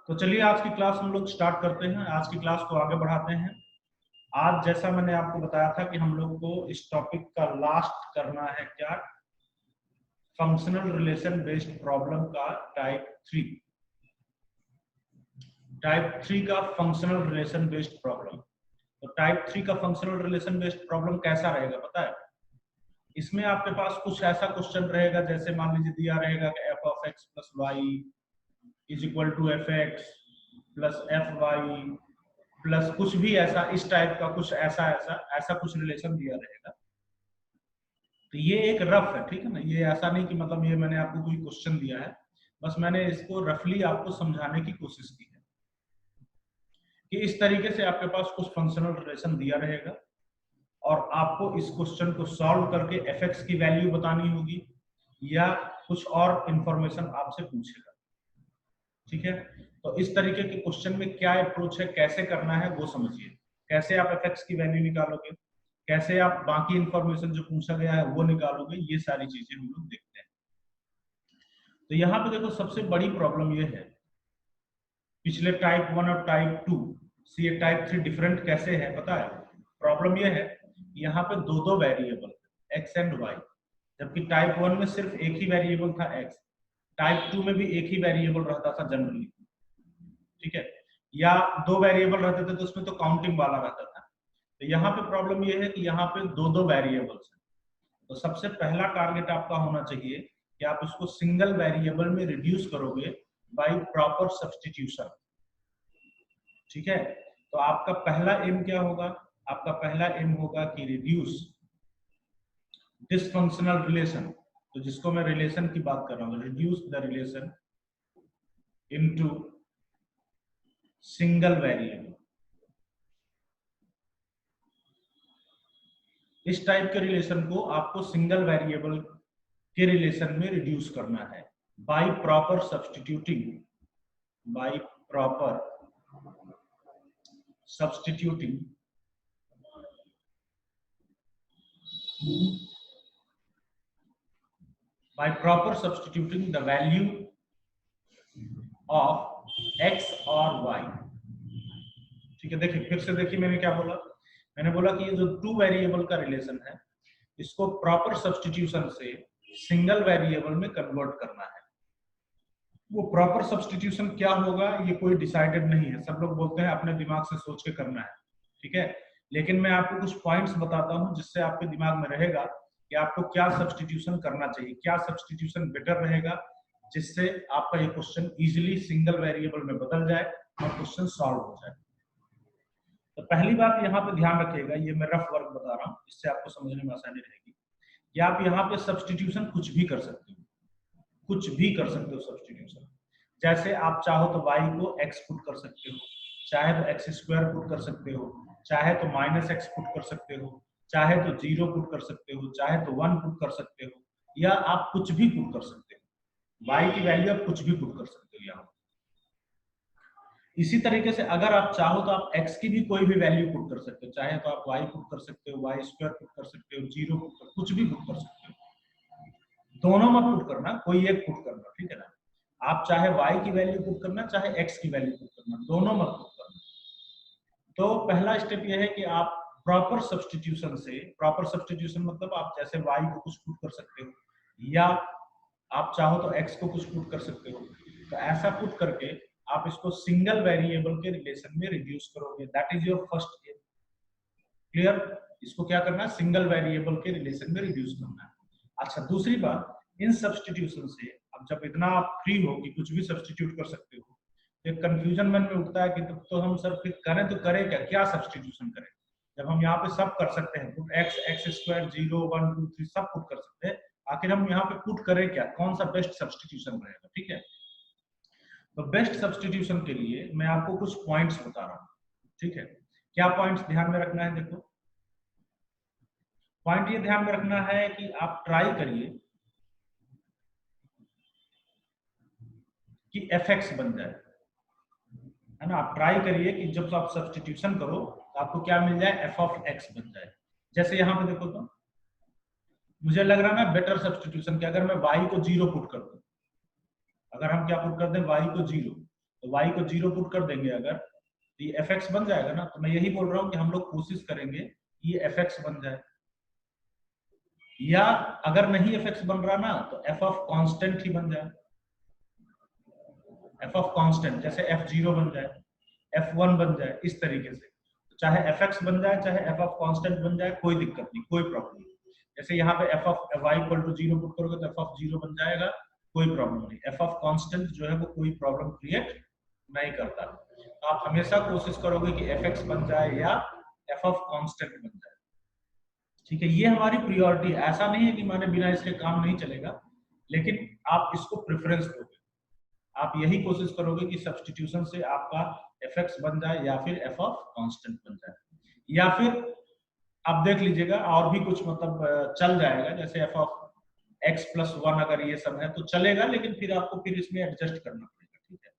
तो चलिए आज की क्लास हम लोग स्टार्ट करते हैं। आज की क्लास को आगे बढ़ाते हैं। आज जैसा मैंने आपको बताया था कि हम लोग को इस टॉपिक का लास्ट करना है क्या, फंक्शनल रिलेशन बेस्ड प्रॉब्लम का टाइप थ्री का फंक्शनल रिलेशन बेस्ड प्रॉब्लम। तो टाइप थ्री का फंक्शनल रिलेशन बेस्ड प्रॉब्लम कैसा रहेगा पता है? इसमें आपके पास कुछ ऐसा क्वेश्चन रहेगा, जैसे मान लीजिए दिया रहेगा कि F of X plus Y is equal to F X plus F Y plus कुछ भी ऐसा, इस टाइप का कुछ ऐसा ऐसा ऐसा कुछ रिलेशन दिया रहेगा। तो ये एक रफ है, ठीक है ना। ये ऐसा नहीं कि मतलब ये मैंने आपको कोई क्वेश्चन दिया है, बस मैंने इसको रफली आपको समझाने की कोशिश की है कि इस तरीके से आपके पास कुछ फंक्शनल रिलेशन दिया रहेगा और आपको इस क्वेश्चन को सॉल्व करके एफ एक्स की वैल्यू बतानी होगी या कुछ और इंफॉर्मेशन आपसे पूछेगा, ठीक है। तो इस तरीके के क्वेश्चन में क्या अप्रोच है, कैसे करना है वो समझिए। कैसे आप एफ एक्स की वैल्यू निकालोगे, कैसे आप बाकी इंफॉर्मेशन जो पूछा गया है वो निकालोगे, ये सारी चीजें हम लोग देखते हैं। तो यहाँ पे देखो सबसे बड़ी प्रॉब्लम ये है, पिछले टाइप 1 और टाइप 2 से ये टाइप 3 डिफरेंट कैसे है पता है? प्रॉब्लम ये है, यहाँ पे दो दो वेरिएबल एक्स एंड वाई, जबकि टाइप 1 में सिर्फ एक ही वेरिएबल था एक्स, टाइप 2 में भी एक ही वेरिएबल रहता था जनरली, ठीक है। या दो वेरिएबल रहते थे तो उसमें तो काउंटिंग वाला रहता था। तो यहाँ पे प्रॉब्लम ये है कि यहाँ पे दो दो वेरिएबल्स हैं। तो सबसे पहला टारगेट आपका होना चाहिए कि आप इसको सिंगल वेरिएबल में रिड्यूस करोगे बाय प्रॉपर सब्स्टिट्यूशन, ठीक है। तो आपका पहला एम क्या होगा? आपका पहला एम होगा कि रिड्यूस डिसफंक्शनल रिलेशन, तो जिसको मैं रिलेशन की बात कर रहा हूँ, reduce the relation into single variable. इस टाइप के रिलेशन को आपको सिंगल वेरिएबल के रिलेशन में रिड्यूस करना है by proper substituting, by proper substituting by proper substituting the value of x और y, ठीक है। देखिए फिर से देखिए मैंने क्या बोला, मैंने बोला कि ये जो टू वेरिएबल का रिलेशन है इसको प्रॉपर सब्स्टिट्यूशन से सिंगल वेरिएबल में कन्वर्ट करना है। वो प्रॉपर सब्स्टिट्यूशन क्या होगा ये कोई डिसाइडेड नहीं है, सब लोग बोलते हैं अपने दिमाग से सोच के करना है, ठीक है। लेकिन मैं आपको कुछ पॉइंट्स बताता हूं जिससे आपके दिमाग में रहेगा कि आपको क्या सब्स्टिट्यूशन करना चाहिए, क्या सब्स्टिट्यूशन बेटर रहेगा, जिससे आपका ये क्वेश्चन इजीली सिंगल वेरिएबल में बदल जाए और क्वेश्चन सॉल्व हो जाए। तो पहली बात यहाँ पे ध्यान रखिएगा, ये मैं रफ वर्क बता रहा हूँ, इससे आपको समझने में आसानी रहेगी कि आप यहाँ पे सब्स्टिट्यूशन कुछ भी कर सकते हो, कुछ भी कर सकते हो सब्स्टिट्यूशन। जैसे आप चाहो तो y को x पुट कर सकते हो, चाहे तो x स्क्वायर पुट कर सकते हो, चाहे तो माइनस एक्स पुट कर सकते हो, चाहे तो 0 पुट कर सकते हो, चाहे तो 1 पुट कर सकते हो, या आप कुछ भी पुट कर सकते हो। y की वैल्यू आप कुछ भी पुट कर सकते हो यहाँ। इसी तरीके से अगर आप चाहो तो आप x की भी कोई भी वैल्यू पुट कर सकते हो, चाहे तो आप y पुट कर सकते हो, y स्क्वायर पुट कर सकते हो, 0 पुट कर, कुछ भी पुट कर सकते हो। दोनों मत पुट करना, कोई एक पुट करना, ठीक है ना। आप चाहे y की वैल्यू पुट करना, चाहे x की वैल्यू पुट करना, दोनों मत पुट करना। तो पहला स्टेप यह है कि आप प्रॉपर सब्स्टिट्यूशन से, प्रॉपर सब्स्टिट्यूशन मतलब आप जैसे y को कुछ पुट कर सकते हो या आप चाहो तो x को कुछ पुट कर सकते हो, तो ऐसा पुट करके आप इसको सिंगल वेरिएबल के रिलेशन में रिड्यूस करोगे। That is your first aim. Clear? इसको क्या करना है, सिंगल वेरिएबल के रिलेशन में रिड्यूस करना है। अच्छा दूसरी बात, इन सब्स्टिट्यूशन से अब जब इतना आप फ्री हो कि कुछ भी सब्स्टिट्यूट कर सकते हो, एक कंफ्यूजन मन में उठता है कि तब तो हम सब फिर करें तो करें क्या, क्या सब्स्टिट्यूशन करें, जब हम यहाँ पे सब कर सकते हैं, पुट एक्स, एक्स स्क्वायर, 0 1 2 3 सब पुट कर सकते हैं, आखिर हम यहाँ पे पुट करें क्या, कौन सा बेस्ट सब्स्टिट्यूशन रहेगा, ठीक है। तो बेस्ट सब्स्टिट्यूशन के लिए मैं आपको कुछ पॉइंट्स बता रहा हूँ, ठीक है। क्या पॉइंट्स ध्यान में रखना है? देखो पॉइंट ये ध्यान में रखना है कि आप ट्राई करिए कि एफ एक्स बन जाए, है ना। आप ट्राई करिए कि जब आप सब्स्टिट्यूशन करो तो आपको क्या मिल जाए, एफ ऑफ एक्स बन जाए। जैसे यहाँ पे देखो तो मुझे लग रहा है ना बेटर सब्स्टिट्यूशन कि अगर मैं y को 0 पुट कर दूं, अगर हम क्या पुट कर दें y को 0, तो y को 0 पुट कर देंगे अगर, तो ये fx बन जाएगा ना। तो मैं यही बोल रहा हूँ कि हम लोग कोशिश करेंगे ये fx बन जाए, या अगर नहीं fx बन रहा ना तो f ऑफ कांस्टेंट ही बन जाए। f ऑफ कांस्टेंट जैसे f0 बन जाए, f1 बन जाए, इस तरीके से। तो चाहे fx बन जाए चाहे f ऑफ कांस्टेंट बन जाए, कोई दिक्कत नहीं, कोई प्रॉब्लम नहीं। जैसे यहाँ पे f of y equal to 0 put करोगे तो f ऑफ 0 बन जाएगा, कोई प्रॉब्लम नहीं। f ऑफ कांस्टेंट जो है वो कोई प्रॉब्लम क्रिएट नहीं करता। तो आप हमेशा कोशिश करोगे कि fx बन जाए या f ऑफ कांस्टेंट बन जाए, ठीक है। ये हमारी प्रियोरिटी है, ऐसा नहीं है कि माने बिना इसके काम नहीं चलेगा, लेकिन आप इसको प्रेफरेंस दोगे। आप यही कोशिश करोगे कि सब्स्टिट्यूशन से आपका fx बन जाए या फिर f ऑफ कांस्टेंट बन जाए, या फिर आप देख लीजिएगा और भी कुछ मतलब चल जाएगा, जैसे f ऑफ x प्लस 1 अगर ये सब है तो चलेगा, लेकिन फिर आपको फिर इसमें एडजस्ट करना पड़ेगा, ठीक है।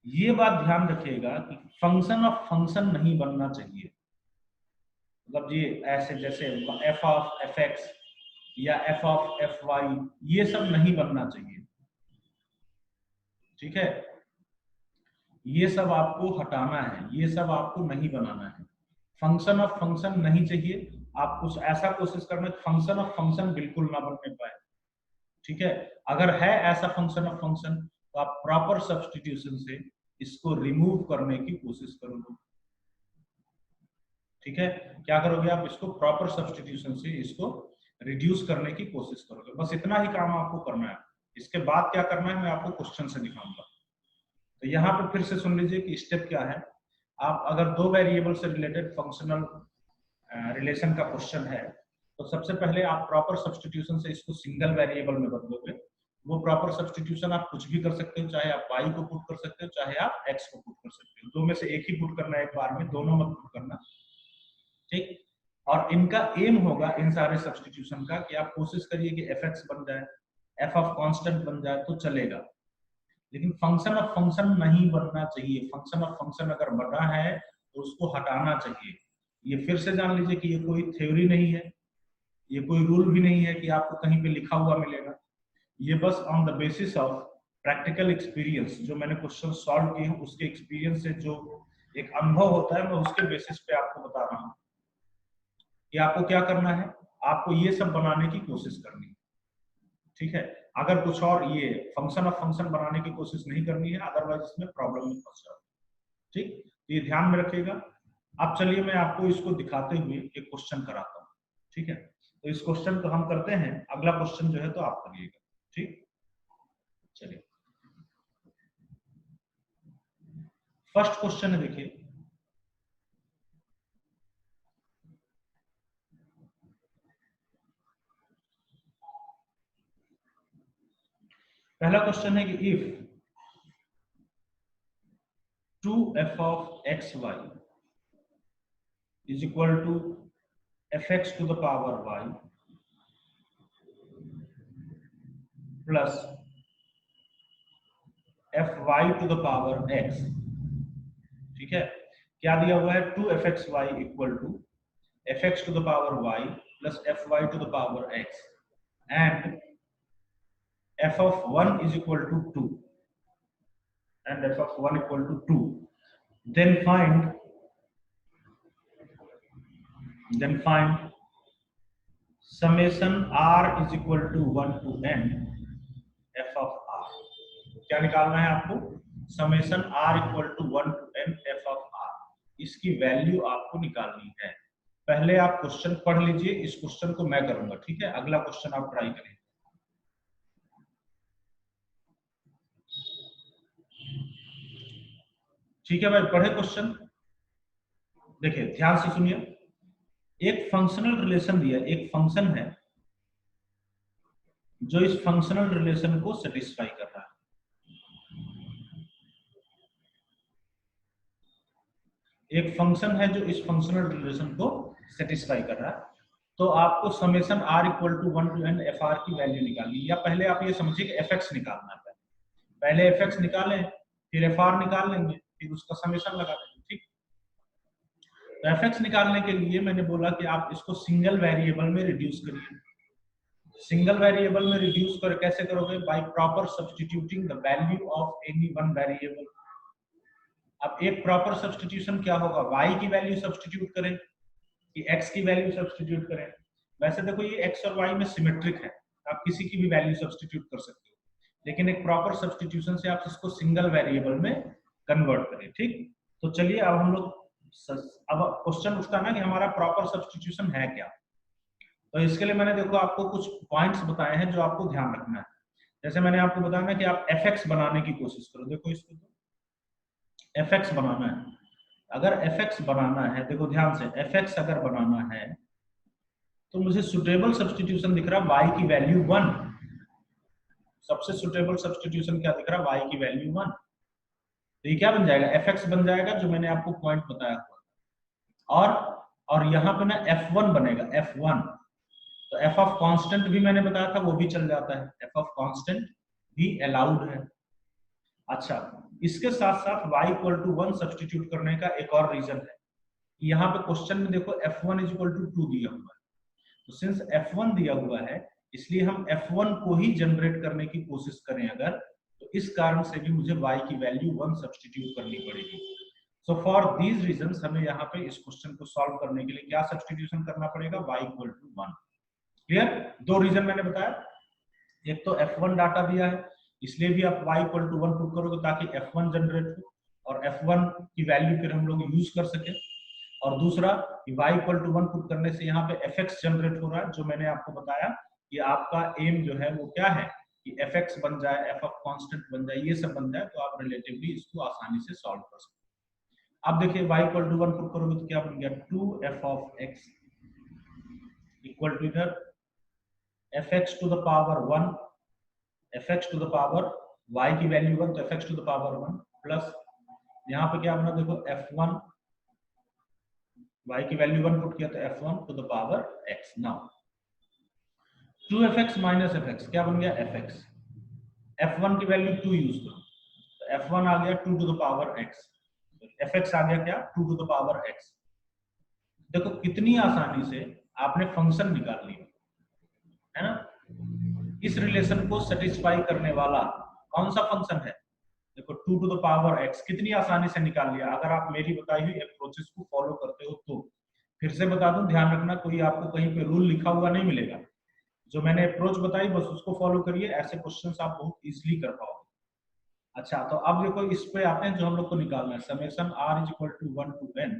ये बात ध्यान रखिएगा कि फंक्शन ऑफ फंक्शन नहीं बनना चाहिए, मतलब ये ऐसे जैसे f ऑफ fx या f ऑफ fy, ये सब नहीं बनना चाहिए, ठीक है। ये सब आपको हटाना है, ये सब आपको नहीं बनाना है। फंक्शन ऑफ फंक्शन नहीं चाहिए, आप कुछ ऐसा कोशिश करना कि फंक्शन ऑफ फंक्शन बिल्कुल ना बनने पाए, ठीक है। अगर है ऐसा फंक्शन ऑफ फंक्शन तो आप प्रॉपर सब्स्टिट्यूशन से इसको रिमूव करने की कोशिश करोगे, ठीक है। क्या करोगे आप, इसको प्रॉपर सब्स्टिट्यूशन से इसको रिड्यूस करने की कोशिश करोगे, बस इतना ही काम आपको करना है। इसके बाद क्या करना है मैं आपको क्वेश्चन से दिखाऊंगा। तो यहाँ पे फिर से सुन लीजिए कि स्टेप क्या है। आप अगर दो वेरिएबल से रिलेटेड फंक्शनल रिलेशन का क्वेश्चन है तो सबसे पहले आप प्रॉपर सब्स्टिट्यूशन से इसको सिंगल वेरिएबल में बदलोगे। वो प्रॉपर सब्स्टिट्यूशन आप कुछ भी कर सकते हो, चाहे आप y को पुट कर सकते हो चाहे आप x को पुट कर सकते हो, दो में से एक ही पुट करना है एक बार में, दोनों मत पुट करना, ठीक। और इनका एम होगा इन सारे सब्स्टिट्यूशन का कि आप कोशिश करिए कि fx बन जाए, f ऑफ कांस्टेंट बन जाए तो चलेगा, लेकिन फंक्शन ऑफ फंक्शन नहीं बनना चाहिए। फंक्शन ऑफ फंक्शन अगर बना है तो उसको हटाना चाहिए। ये फिर से जान लीजिए कि ये कोई थ्योरी नहीं है, ये कोई रूल भी नहीं है कि आपको कहीं पे लिखा हुआ मिलेगा। ये बस on the basis of practical experience, जो मैंने क्वेश्चन सॉल्व किए हैं उसके एक्सपीरियंस से जो एक अनुभव होता है, मैं उसके बेसिस पे आपको बता रहा हूँ कि आपको क्या करना है। आपको ये सब बनाने की कोशिश करनी है, ठीक है। अगर कुछ और ये फंक्शन ऑफ फंक्शन बनाने की कोशिश नहीं करनी है, अदरवाइज इसमें प्रॉब्लम में फंस जाओ, ठीक। तो ये ध्यान में रखिएगा। अब चलिए मैं आपको इसको दिखाते हुए एक क्वेश्चन कराता हूँ, ठीक है। तो इस क्वेश्चन को हम करते हैं, अगला क्वेश्चन जो है तो आप करिएगा, ठीक। चलिए फर्स्ट क्वेश्चन है, देखिए पहला क्वेश्चन है कि if 2f of xy is equal to fx to the power y plus fy to the power x, ठीक है। क्या दिया हुआ है, 2fxy equal to fx to the power y plus fy to the power x and f of 1 is equal to 2 and f of 1 equal to 2, then find summation r is equal to 1 to n f of r। क्या निकालना है आपको, summation r equal to 1 to n f of r, इसकी value आपको निकालनी है। पहले आप क्वेश्चन पढ़ लीजिए, इस क्वेश्चन को मैं करूंगा, ठीक है। अगला क्वेश्चन आप ट्राई करें। ठीक है भाई, पढ़े क्वेश्चन, देखिए ध्यान से सुनिए। एक फंक्शनल रिलेशन दिया, एक फंक्शन है जो इस फंक्शनल रिलेशन को सेटिस्फाई कर रहा है। एक फंक्शन है जो इस फंक्शनल रिलेशन को सेटिस्फाई कर रहा है, तो आपको summation r equal to 1 to n F R की वैल्यू निकालनी है। या पहले आप ये समझिए कि एफ एक्स निकालना है, पहले एफ एक्स निकालें फिर एफ आर निकाल लेंगे फिर उसका समेशन लगा देंगे, ठीक। तो एफ एक्स निकालने के लिए मैंने बोला कि आप इसको सिंगल वेरिएबल में रिड्यूस करिए। सिंगल वेरिएबल में रिड्यूस कर कैसे करोगे? By proper substituting the value of any one variable. अब एक प्रॉपर सब्स्टिट्यूशन क्या होगा? y की वैल्यू सब्स्टिट्यूट करें कि x की वैल्यू सब्स्टिट्यूट करें? वैसे देखो ये x और y में सिमेट्रिक है, आप किसी की भी वैल्यू सब्स्टिट्यूट कर सकते हो, लेकिन एक प्रॉपर सब्स्टिट्यूशन से आप इसको सिंगल वेरिएबल में कन्वर्ट करें। ठीक, तो चलिए अब हम लोग अब क्वेश्चन उठता ना कि हमारा प्रॉपर सब्स्टिट्यूशन है क्या। तो इसके लिए मैंने देखो आपको कुछ पॉइंट्स बताए हैं जो आपको ध्यान रखना है। जैसे मैंने आपको बताया ना कि आप fx बनाने की कोशिश करो। देखो इसको तो fx बनाना है, अगर fx बनाना है, देखो ध्यान से, fx अगर बनाना है तो मुझे सुटेबल सब्स्टिट्यूशन दिख रहा y की वैल्यू 1। सबसे सुटेबल सब्स्टिट्यूशन क्या दिख रहा? y की वैल्यू 1। तो ये क्या बन जाएगा? fx बन जाएगा, जो मैंने आपको पॉइंट बताया हुआ। और यहाँ पे ना f1 बनेगा, f1। तो f ऑफ कांस्टेंट भी मैंने बताया था, वो भी चल जाता है, f ऑफ कांस्टेंट भी अलाउड है। अच्छा, इसके साथ साथ y इक्वल टू 1 सब्स्टिट्यूट करने का एक और रीजन है। यहाँ पे क्वेश्चन में देखो f1 इज इक्वल टू 2 दिया हुआ है, तो सिंस f1 दिया हुआ है इसलिए हम f1 को ही जनरेट करने की कोशिश करें अगर, तो इस कारण से भी मुझे y की वैल्यू 1 सब्स्टिट्यूट करनी पड़ेगी। सो फॉर दीज रीजंस हमें यहाँ पे इस क्वेश्चन को सॉल्व करने के लिए क्या सब्स्टिट्यूशन करना पड़ेगा? y equal to 1। क्लियर? दो रीजन मैंने बताया, एक तो f1 डाटा दिया है इसलिए भी आप y इक्वल टू 1 पुट करोगे ताकि f1 जनरेट हो और f1 की वैल्यू फिर हम लोग यूज कर सके, और दूसरा कि y इक्वल टू 1 पुट करने से यहाँ पे fx जनरेट हो रहा है, जो मैंने आपको बताया कि आपका एम जो है वो क्या है कि fx बन जाए, f ऑफ कांस्टेंट बन जाए, ये सब बन जाए, तो आप रिलेटिवली इसको आसानी से सॉल्व कर सकते हो। अब देखिए y इक्वल टू 1 पुट करोगे तो क्या बन गया? 2f of x equal to इधर fx to the power 1, fx to the power y की वैल्यू 1 तो fx to the power 1 plus यहाँ पे क्या बना? देखो f1, y की वैल्यू 1 पुट किया तो f1 to the power x। Now 2fx minus fx क्या बन गया? fx। f1 की वैल्यू 2 यूज करो तो f1 आ गया 2 to the power x, fx आ गया क्या? 2 टू द पावर x। देखो कितनी आसानी से आपने फंक्शन निकाल लिया है ना। इस रिलेशन को सेटिस्फाई करने वाला कौन सा फंक्शन है? देखो 2 टू द पावर x कितनी आसानी से निकाल लिया अगर आप मेरी बताई हुई अप्रोचेस को फॉलो करते हो तो। फिर से बता दूं, ध्यान रखना, कोई आपको कहीं पे रूल लिखा हुआ नहीं मिलेगा, जो मैंने अप्रोच बताई बस उसको फॉलो करिए, ऐसे क्वेश्चंस आप बहुत इजीली कर पाओगे। अच्छा, तो अब देखो इस पे आते हैं जो हम लोग को निकालना है, summation r is equal to 1 to n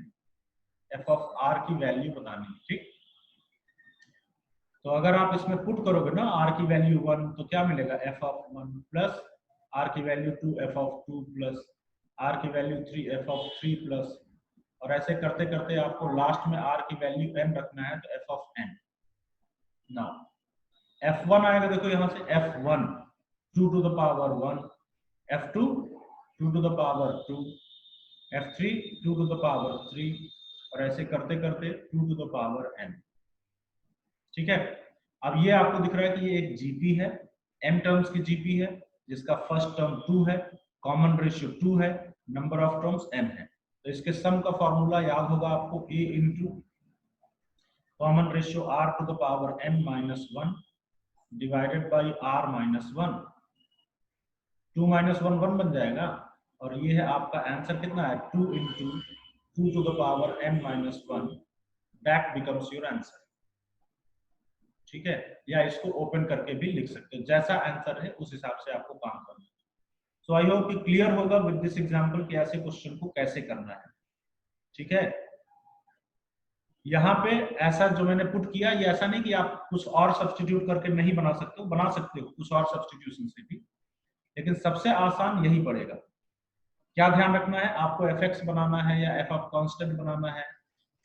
f of r की वैल्यू बतानी है। ठीक, तो अगर आप इसमें पुट करोगे ना r की वैल्यू 1 तो क्या मिलेगा? f ऑफ 1 प्लस r की value 2 f of 2 plus r की वैल्यू 3 f ऑफ 3 प्लस, और ऐसे करते करते आपको लास्ट में r की वैल्यू n रखना है तो f of n। Now f1 आएगा, देखो यहाँ से f1 2 to the power 1, f2 2 to the power 2, f3 2 to the power 3, और ऐसे करते करते 2 टू द पावर n। ठीक है, अब ये आपको दिख रहा है कि ये एक जीपी है, m टर्म्स की जीपी है, जिसका फर्स्ट टर्म 2 है, कॉमन रेशियो 2 है, नंबर ऑफ टर्म्स n है। तो इसके सम का फॉर्मूला याद होगा आपको, a into common ratio r to the power n minus 1 divided by r minus 1। 2 minus 1 1 बन जाएगा, और ये है आपका आंसर कितना है? 2 into 2 to the power n minus 1, that becomes your answer. ठीक है, या इसको ओपन करके भी लिख सकते हो, जैसा आंसर है उस हिसाब से आपको काम करना है। सो आई होप कि क्लियर होगा विद दिस एग्जांपल कि ऐसे क्वेश्चन को कैसे करना है। ठीक है, यहाँ पे ऐसा जो मैंने पुट किया, ये ऐसा नहीं कि आप कुछ और सब्स्टिट्यूट करके नहीं बना सकते हो, बना सकते हो कुछ और सब्स्टिट्यूशन से भी, लेकिन सबसे आसान यही पड़ेगा। क्या ध्यान रखना है आपको? fx बनाना है या f ऑफ कांस्टेंट बनाना है,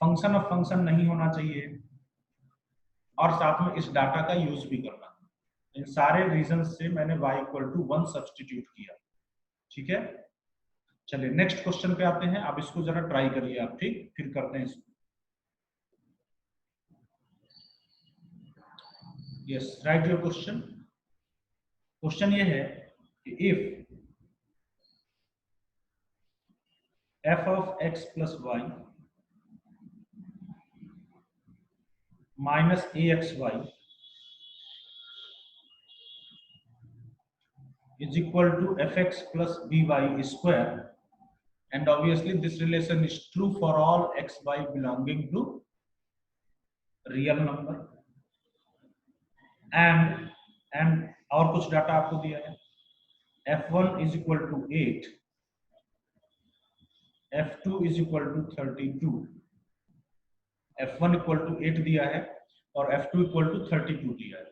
फंक्शन ऑफ फंक्शन नहीं होना चाहिए, और साथ में इस डाटा का यूज भी करना है। इन सारे रीजन से मैंने y इक्वल टू 1 सब्स्टिट्यूट किया। ठीक है, चलिए नेक्स्ट क्वेश्चन पे आते हैं। अब इसको जरा ट्राई करिए आप, ठीक, फिर करते हैं इसको। Yes, write your question. Question ये है कि if f of x plus Y minus ax y is equal to fx plus by square, and obviously this relation is true for all x y belonging to real number. and और कुछ data आपको दिया है, f1 is equal to 8, f2 is equal to 32, f1 equal to 8 दिया है और f2 equal to 32 दिया है।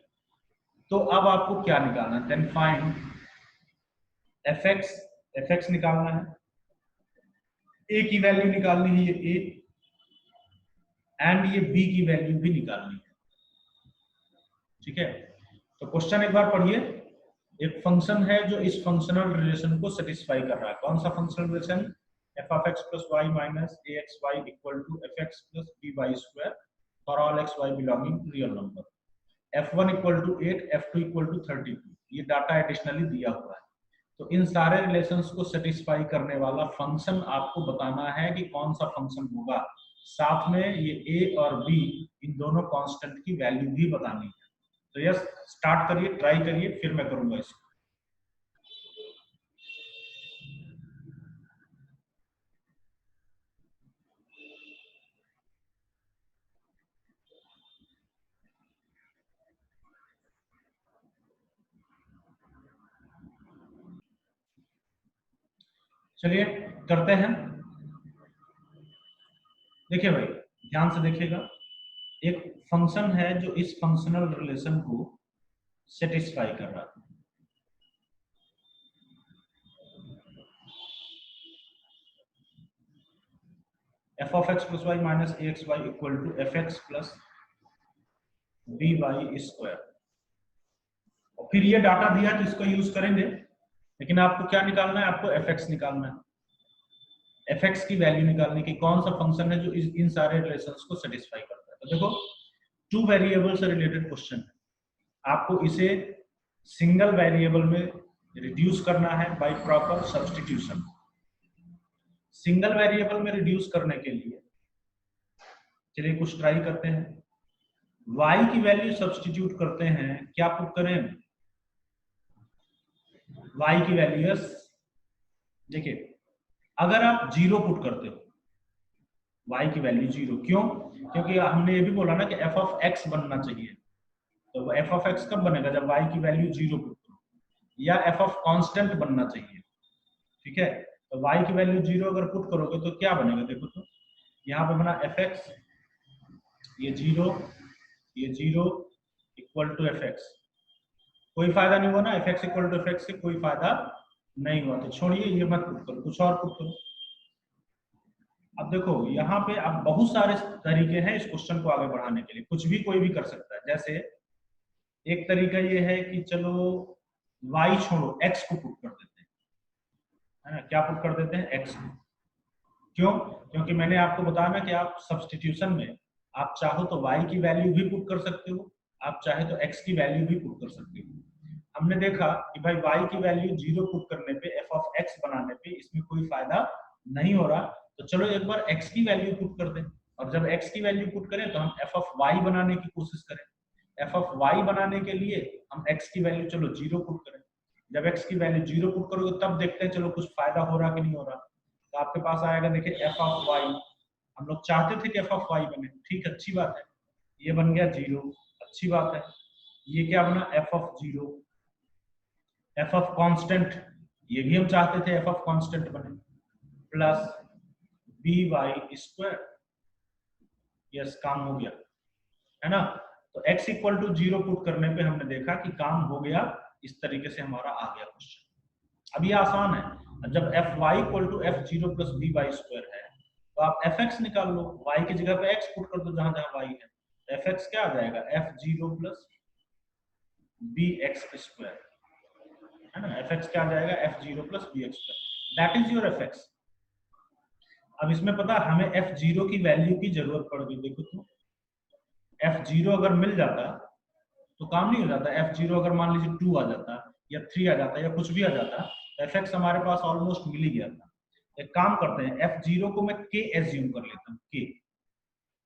तो अब आपको क्या निकालना है? देन फाइंड fx निकालना है, a की वैल्यू निकालनी है ये a, एंड ये b की वैल्यू भी निकालनी है। ठीक है, तो क्वेश्चन एक बार पढ़िए। एक फंक्शन है जो इस फंक्शनल रिलेशन को सेटिस्फाई कर रहा है। कौन सा functional relation? f of x plus y minus axy equal to fx plus by square for all x y belonging to real number, f1 equal to 8, f2 equal to 32। ये data additionally दिया हुआ है। तो इन सारे relations को satisfy करने वाला function आपको बताना है कि कौन सा फंक्शन होगा। साथ में ये a और b इन दोनों कांस्टेंट की वैल्यू भी बतानी है। तो यस, स्टार्ट करिए, ट्राई करिए, फिर मैं करूंगा इसको। चलिए करते हैं। देखिए भाई, ध्यान से देखिएगा। एक फंक्शन है जो इस फंक्शनल रिलेशन को सेटिस्फाई कर रहा है। f of x plus y minus axy equal to fx plus by square. और फिर ये डाटा दिया है तो इसको यूज करेंगे, लेकिन आपको क्या निकालना है? आपको fx निकालना है। fx की वैल्यू निकालने की, कौन सा फंक्शन है जो इन सारे रिलेशंस को सेटिस्फाई करता है। तो देखो, टू वेरिएबल से रिलेटेड क्वेश्चन है। आपको इसे सिंगल वेरिएबल में रिड्यूस करना है by proper substitution. Single variable में रिड्यूस करने के लिए चलिए कुछ ट्राई करते हैं। y की वैल्यू सब्स्टिट्यूट करते हैं, क्या पुट करें? y की वैल्यू, देखिए अगर आप 0 पुट करते हो, y की वैल्यू 0, क्यों? क्योंकि हमने ये भी बोला ना कि f of x बनना चाहिए। तो f of x कब बनेगा? जब y की वैल्यू 0 पुट करो, या f of कांस्टेंट बनना चाहिए। ठीक है, तो y की वैल्यू 0 अगर पुट करोगे तो क्या बनेगा? देखो तो यहाँ पे बना fx, ये 0, ये 0 इक्वल टू fx। कोई फायदा नहीं हुआ ना, fx इक्वल टू fx से कोई फायदा नहीं हुआ। तो छोड़िए, ये मत पुट करो, कुछ और पुट करो। अब देखो यहाँ पे अब बहुत सारे तरीके हैं इस क्वेश्चन को आगे बढ़ाने के लिए, कुछ भी कोई भी कर सकता है। जैसे एक तरीका ये है कि चलो y छोड़ो, x को पुट कर देते हैं, है ना? क्या पुट कर देते हैं? x को। क्यों? क्योंकि मैंने आपको बताया ना कि आप सब्स्टिट्यूशन में आप चाहो तो y की वैल्यू भी पुट कर सकते हो, आप चाहे तो x की वैल्यू भी पुट कर सकते हो। हमने देखा कि भाई y की वैल्यू 0 पुट करने पे, f of x बनाने पे इसमें कोई फायदा नहीं हो रहा, तो चलो एक बार x की वैल्यू पुट कर दें। और जब x की वैल्यू पुट करें तो हम f of y बनाने की कोशिश करें। f of y बनाने के लिए हम x की वैल्यू चलो 0 पुट करें। जब x की वैल्यू 0 पुट करोगे तब देखते हैं चलो कुछ फायदा हो रहा कि नहीं हो रहा। तो आपके पास आएगा, देखिए f of y, हम लोग चाहते थे कि f of y बने, ठीक, अच्छी बात है, ये बन गया 0, अच्छी बात है। ये क्या बना? f of 0। f of constant, ये भी हम चाहते थे f of कांस्टेंट बने, प्लस by स्क्वायर। यस, काम हो गया, है ना? तो x इक्वल टू 0 पुट करने पे हमने देखा कि काम हो गया। इस तरीके से हमारा आ गया क्वेश्चन। अब ये आसान है, जब fy equal to f0 plus by square है तो आप fx निकाल लो, y की जगह पे x पुट कर दो जहां जहां y है। तो fx क्या आ जाएगा? f0 प्लस bx स्क्वायर, है ना? fx क्या आ जाएगा? f0 plus bx square, that is your fx। अब इसमें पता हमें f0 की वैल्यू की जरूरत पड़ गई। देखो तो f0 अगर मिल जाता तो काम नहीं हो जाता। f0 अगर मान लीजिए 2 आ जाता या 3 आ जाता या कुछ भी आ जाता, तो fx हमारे पास ऑलमोस्ट मिल ही गया था। एक काम करते हैं, f0 को मैं k एज्यूम कर लेता हूँ, k।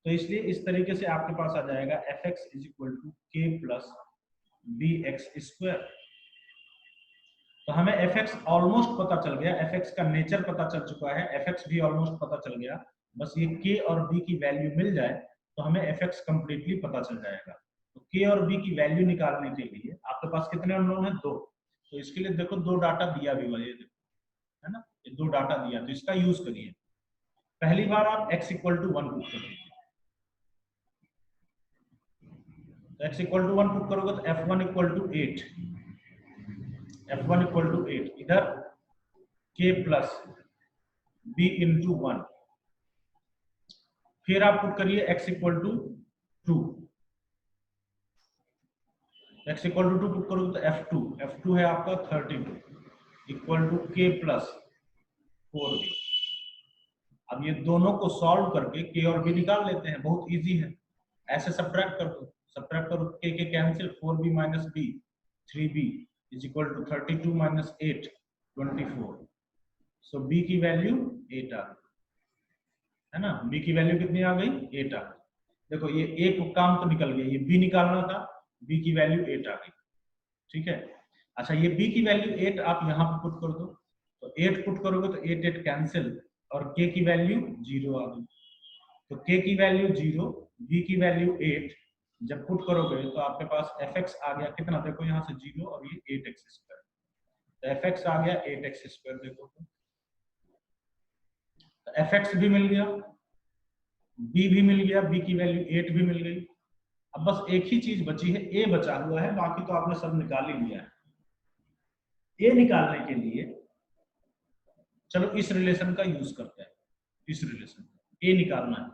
तो इसलिए इस तरीके से आपके पास आ जाएगा fx is equal to k plus bx square. तो हमें एफ एक्स ऑलमोस्ट पता चल गया, एफ एक्स का नेचर पता चल चुका है, एफ एक्स भी ऑलमोस्ट पता चल गया, बस ये के और बी की वैल्यू मिल जाए तो हमें एफ एक्स कंप्लीटली पता चल जाएगा। तो के और बी की वैल्यू निकालने के लिए आपके पास कितने अननोन है? 2। तो इसके लिए देखो 2 डाटा दिया भी हुआ है, है ना, ये 2 डाटा दिया, तो इसका यूज करिए। पहली बार आप x इक्वल टू 1 पुट कर दीजिए, तो x इक्वल टू 1 पुट करोगे तो f1 equal to 8, f1 equal to 8, इधर k प्लस b इंटू 1, फिर आप पुट करिए x equal to 2, x equal to 2 put करोगे तो f2 है आपका 32 equal to k plus 4b। अब ये दोनों को सॉल्व करके k और b निकाल लेते हैं, बहुत इजी है। ऐसे सब्ट्रैक्ट कर दो, सब्ट्रैक्ट करो, k cancel, 4b minus b 3b is equal to 32 minus 8 24। So b की वैल्यू 8 आ गई, है ना, b की वैल्यू कितनी आ गई? 8 आ गई। देखो ये एक काम तो निकल गया, ये b निकालना था, b की वैल्यू 8 आ गई, ठीक है। अच्छा ये b की वैल्यू 8 आप यहाँ पे पुट कर दो, तो 8 पुट करोगे तो 8 8 कैंसिल और k की वैल्यू 0 आ गई। तो k की वैल्यू 0, b की वैल्यू 8, जब पुट करोगे तो आपके पास fx आ गया कितना? देखो यहाँ से 0 और ये 8x स्क्वायर, तो fx आ गया 8x स्क्वायर। देखो तो fx भी मिल गया, b भी मिल गया, b की वैल्यू 8 भी मिल गई। अब बस एक ही चीज बची है, a बचा हुआ है, बाकी तो आपने सब निकाल ही लिया है। a निकालने के लिए चलो इस रिलेशन का यूज करते हैं, इस रिलेशन a निकालना है,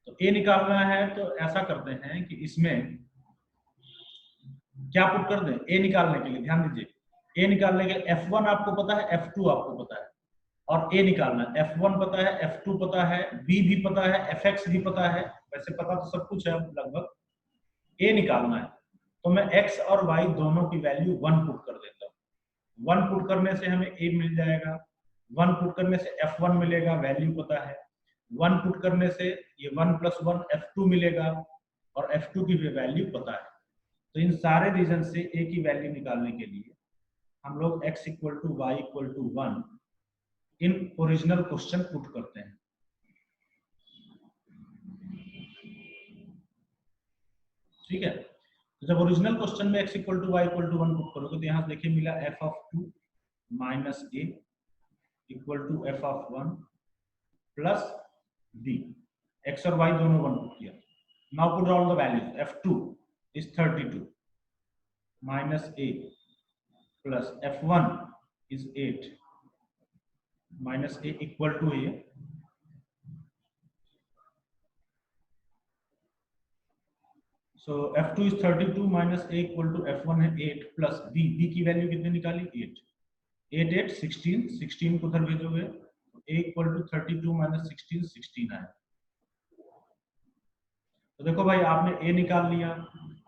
तो a निकालना है तो ऐसा करते हैं कि इसमें क्या पुट कर दें? a निकालने के लिए ध्यान दीजिए, a निकालने के लिए f1 आपको पता है, f2 आपको पता है, और a निकालना है, f1 पता है, f2 पता है, b भी पता है, fx भी पता है, वैसे पता तो सब कुछ है लगभग। a निकालना है तो मैं x और y दोनों की वैल्यू 1 पुट कर देता हूँ। 1 पुट करने से हमें a मिल जाएगा, 1 पुट करने से f1 मिलेगा, वैल्यू पता है, 1 पुट करने से ये 1 प्लस 1 f2 मिलेगा और f2 की भी वैल्यू पता है। तो इन सारे रीजन से a की वैल्यू निकालने के लिए हम लोग x equal to Y equal to 1 in original question put करते हैं। ठीक है, तो जब ओरिजिनल क्वेश्चन में x equal to Y equal to 1 put करोगे तो यहाँ देखिए मिला f of 2 minus a equal to f of 1 plus b, x और y दोनों 1 पुट किया। Now put all the values, f2 is 32 minus a plus f1 is 8 minus a equal to a, so f2 is 32 minus a equal to f1 है 8 plus b, b की value कितनी निकाली? 8, 8 8 16, 16 को उधर भेजोगे तो a equal to 32 minus 16 16 आया। तो देखो भाई आपने a निकाल लिया,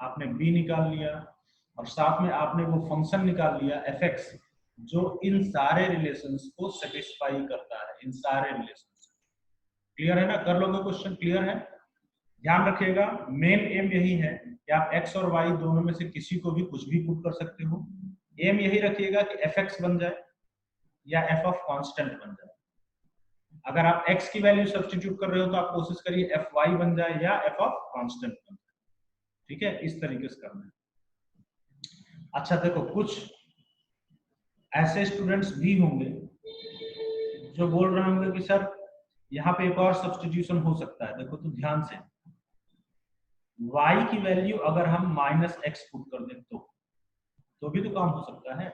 आपने b निकाल लिया और साथ में आपने वो फंक्शन निकाल लिया fx जो इन सारे रिलेशंस को सेटिस्फाई करता है, इन सारे रिलेशंस। क्लियर है ना? कर लोगे क्वेश्चन? क्लियर है? ध्यान रखिएगा मेन एम यही है कि आप x और y दोनों में से किसी को भी कुछ भी पुट कर सकते हो। एम यही रखिएगा कि fx बन जाए या f ऑफ कांस्टेंट बन जाए। अगर आप x की वैल्यू सब्स्टिट्यूट कर रहे हो तो आप कोशिश करिए fy बन जाए या f ऑफ कांस्टेंट बन जाए। ठीक है, इस तरीके से करना है। अच्छा देखो कुछ ऐसे स्टूडेंट्स भी होंगे जो बोल रहे होंगे कि सर यहाँ पे एक और सब्स्टिट्यूशन हो सकता है। देखो तो ध्यान से, y की वैल्यू अगर हम माइनस एक्स पुट कर दें तो भी तो काम हो सकता है,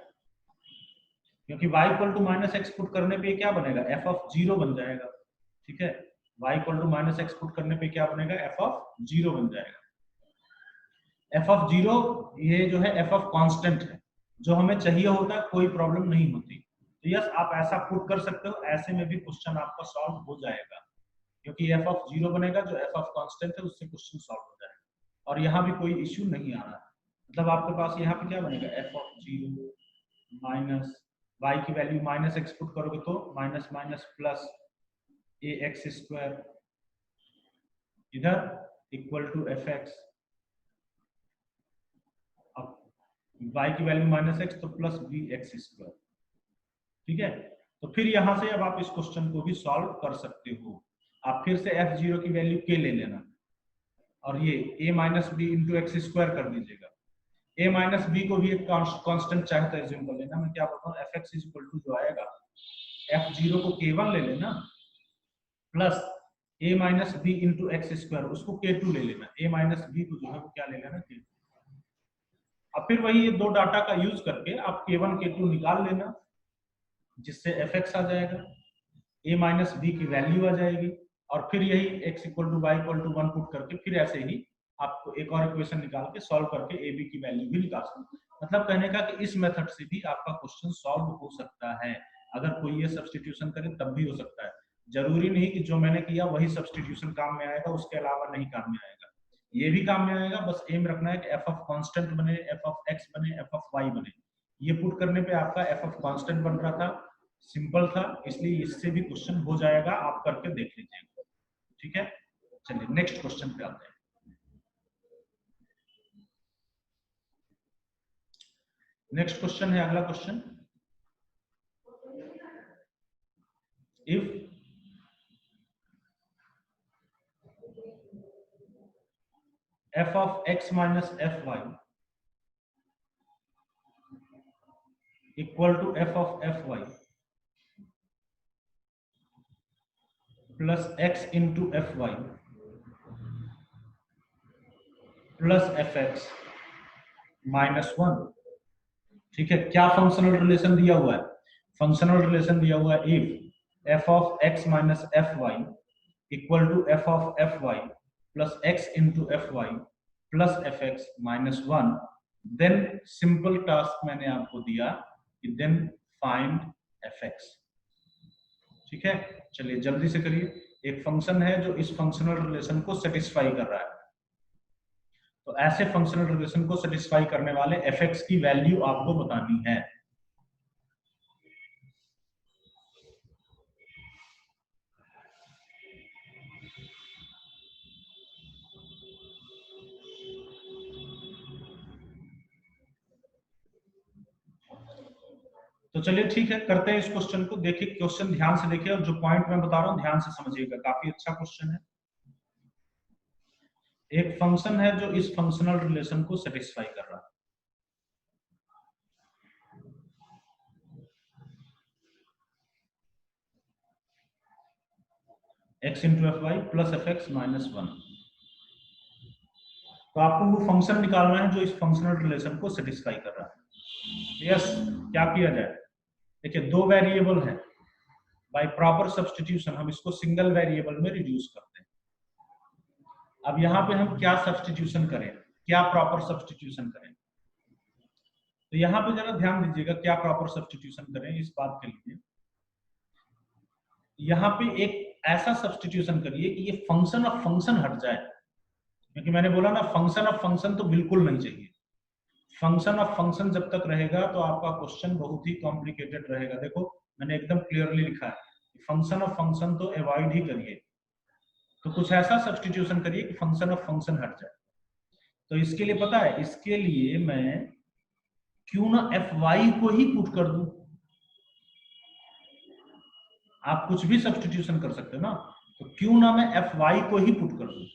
क्योंकि y equal to minus X put करने पे क्या बनेगा? f ऑफ 0 बन जाएगा। ठीक है, y equal to minus X put करने पे क्या बनेगा? f ऑफ 0 बन जाएगा। f ऑफ 0 ये जो है f ऑफ कांस्टेंट है, जो हमें चाहिए होता है, कोई प्रॉब्लम नहीं होती। तो यस आप ऐसा पुट कर सकते हो, ऐसे में भी क्वेश्चन आपका सॉल्व हो जाएगा, क्योंकि f ऑफ 0 बनेगा जो f ऑफ कांस्टेंट है उससे क्वेश्चन सॉल्व हो जाएगा और यहाँ भी कोई इश्यू नहीं आ रहा है। मतलब आपके पास यहाँ पे क्या बनेगा? f ऑफ 0 माइनस y की वैल्यू माइनस एक्स पुट करोगे तो माइनस माइनस प्लस ए एक्स स्क्वायर इधर इक्वल टू एफ एक्स। अब y की वैल्यू -x तो प्लस bx²। ठीक है, तो फिर यहां से अब आप इस क्वेश्चन को भी सॉल्व कर सकते हो। आप फिर से f0 की वैल्यू k ले लेना और ये a minus B into X square कर दीजिएगा। a माइनस बी को भी एक कांस्टेंट चाहे तो एज्यूम कर लेना। मैं क्या बोलता हूँ, fx इक्वल टू जो आएगा f0 को k1 ले लेना plus a minus B into X square, उसको k2 ले लेना। a माइनस बी को जो है वो क्या ले लेना, k2। अब फिर वही ये दो डाटा का यूज करके आप k1 k2 निकाल लेना, जिससे fx आ जाएगा, a माइनस बी की वैल्यू आ जाएगी, और फिर यही x equal to Y equal to 1 put करके फिर ऐसे ही आपको एक और इक्वेशन निकाल के सॉल्व करके ए बी की वैल्यू भी निकाल सकते हैं। मतलब कहने का कि इस मेथड से भी आपका क्वेश्चन सॉल्व हो सकता है। अगर कोई ये सब्स्टिट्यूशन करे तब भी हो सकता है। जरूरी नहीं कि जो मैंने किया वही सब्स्टिट्यूशन काम में आएगा, उसके अलावा नहीं काम में आएगा। ये भी काम में आएगा, बस एम रखना है कि एफ ऑफ कांस्टेंट बने, एफ ऑफ एक्स बने, एफ ऑफ वाई बने। ये पुट करने पे आपका एफ ऑफ कांस्टेंट बन रहा था, सिंपल था, इसलिए इससे भी क्वेश्चन हो जाएगा, आप करके देख लीजिएगा। ठीक है, चलिए नेक्स्ट क्वेश्चन पे आते हैं। नेक्स्ट क्वेश्चन है, अगला question, if f of x minus fy equal to f of fy plus x into fy plus fx minus 1। ठीक है, क्या फंक्शनल रिलेशन दिया हुआ है? फंक्शनल रिलेशन दिया हुआ है if f of x minus fy equal to f of fy plus x into fy plus fx minus 1, then simple task मैंने आपको दिया कि देन फाइंड fx। ठीक है, चलिए जल्दी से करिए। एक फंक्शन है जो इस फंक्शनल रिलेशन को सेटिस्फाई कर रहा है, तो ऐसे फंक्शनल रिलेशन को सेटिस्फाई करने वाले fx की वैल्यू आपको बतानी है। तो चलिए ठीक है, करते हैं इस क्वेश्चन को। देखिए क्वेश्चन ध्यान से देखिए और जो पॉइंट मैं बता रहा हूं ध्यान से समझिएगा, काफी अच्छा क्वेश्चन है। एक फंक्शन है जो इस फंक्शनल रिलेशन को सेटिस्फाई कर रहा है। x into F Y plus F X minus 1। तो आपको वो फंक्शन निकालना है जो इस फंक्शनल रिलेशन को सेटिस्फाई कर रहा है। यस, क्या किया जाए? देखिए दो वेरिएबल है, बाय प्रॉपर सब्स्टिट्यूशन हम इसको सिंगल वेरिएबल में रिड्यूस करते हैं। अब यहाँ पे हम क्या सब्स्टिट्यूशन करें, क्या प्रॉपर सब्स्टिट्यूशन करें? तो यहाँ पे जरा ध्यान दीजिएगा, क्या प्रॉपर सब्स्टिट्यूशन करें इस बात के लिए। यहाँ पे एक ऐसा सब्स्टिट्यूशन करिए कि ये फंक्शन ऑफ फंक्शन हट जाए, क्योंकि मैंने बोला ना फंक्शन ऑफ फंक्शन तो बिल्कुल नहीं चाहिए। फंक्शन ऑफ फंक्शन जब तक रहेगा तो आपका क्वेश्चन बहुत ही कॉम्प्लिकेटेड रहेगा। देखो मैंने एकदम क्लियरली लिखा है, फंक्शन ऑफ फंक्शन तो अवॉइड ही करिए। तो कुछ ऐसा सब्स्टिट्यूशन करिए कि फंक्शन ऑफ फंक्शन हट जाए। तो इसके लिए पता है, इसके लिए मैं क्यों ना एफ वाई को ही पुट कर दूं। आप कुछ भी सब्स्टिट्यूशन कर सकते हो ना, तो क्यों ना मैं एफ वाई को ही पुट कर दूं।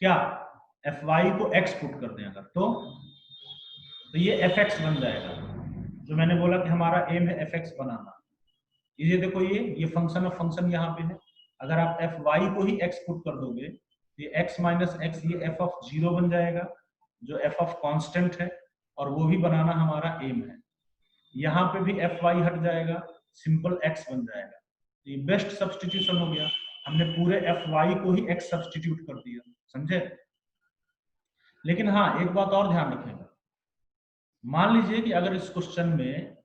क्या एफ वाई को एक्स पुट कर दें अगर, तो ये एफ एक्स बन जाएगा। जो मैंने बोला कि हमारा एम है एफ एक्स बनाना। ये देखो ये फंक्शन ऑफ फंक्शन यहाँ पे है। अगर आप एफ वाई को ही एक्स पुट कर दोगे तो ये एक्स माइनस एक्स, ये एफ ऑफ 0 बन जाएगा जो एफ ऑफ कांस्टेंट है, और वो भी बनाना हमारा एम है। यहाँ पे भी एफ वाई हट जाएगा, सिंपल एक्स बन जाएगा। तो ये बेस्ट सब्स्टिट्यूशन हो गया, हमने पूरे एफ वाई को ही एक्स सब्स्टिट्यूट कर दिया, समझे? लेकिन हाँ एक बात और ध्यान रखेंगे, मान लीजिए कि अगर इस क्वेश्चन में